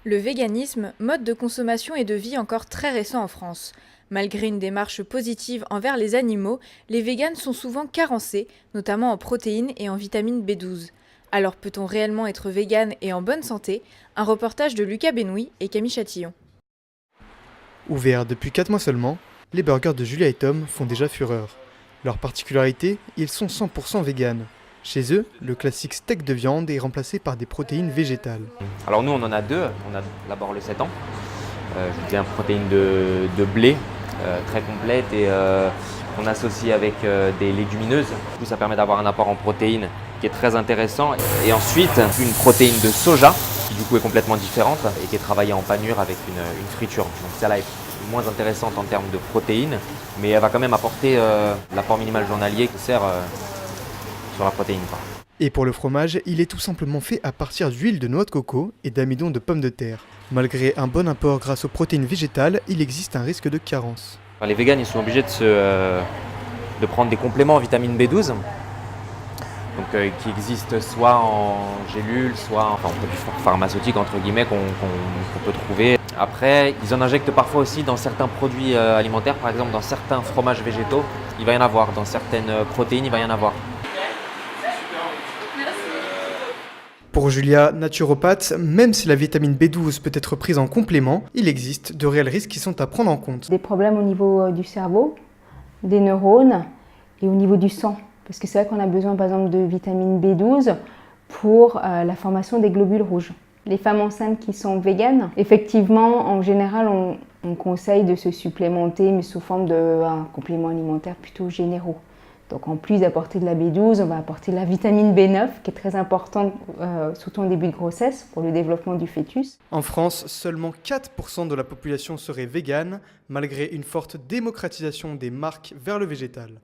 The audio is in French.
Le véganisme, mode de consommation et de vie encore très récent en France. Malgré une démarche positive envers les animaux, les véganes sont souvent carencés, notamment en protéines et en vitamine B12. Alors peut-on réellement être végane et en bonne santé? Un reportage de Lucas Benoît et Camille Chatillon. Ouverts depuis 4 mois seulement, les burgers de Julia et Tom font déjà fureur. Leur particularité, ils sont 100% véganes. Chez eux, le classique steak de viande est remplacé par des protéines végétales. Alors nous on en a deux, on a d'abord le 7 ans, je disais une protéine de blé très complète et qu'on associe avec des légumineuses. Du coup ça permet d'avoir un apport en protéines qui est très intéressant. Et ensuite une protéine de soja qui du coup est complètement différente et qui est travaillée en panure avec une friture. Donc celle-là est moins intéressante en termes de protéines, mais elle va quand même apporter l'apport minimal journalier qui sert sur la protéine. Et pour le fromage, il est tout simplement fait à partir d'huile de noix de coco et d'amidon de pommes de terre. Malgré un bon apport grâce aux protéines végétales, il existe un risque de carence. Les véganes ils sont obligés de prendre des compléments en vitamine B12, donc, qui existent soit en gélule, soit en produits pharmaceutiques entre guillemets qu'on peut trouver. Après, ils en injectent parfois aussi dans certains produits alimentaires, par exemple dans certains fromages végétaux, il va y en avoir, dans certaines protéines, il va y en avoir. Pour Julia, naturopathe, même si la vitamine B12 peut être prise en complément, il existe de réels risques qui sont à prendre en compte. Des problèmes au niveau du cerveau, des neurones et au niveau du sang. Parce que c'est vrai qu'on a besoin par exemple de vitamine B12 pour la formation des globules rouges. Les femmes enceintes qui sont véganes, effectivement, en général, on conseille de se supplémenter, mais sous forme d'un complément alimentaire plutôt généraux. Donc en plus d'apporter de la B12, on va apporter la vitamine B9 qui est très importante, surtout en début de grossesse, pour le développement du fœtus. En France, seulement 4% de la population serait végane, malgré une forte démocratisation des marques vers le végétal.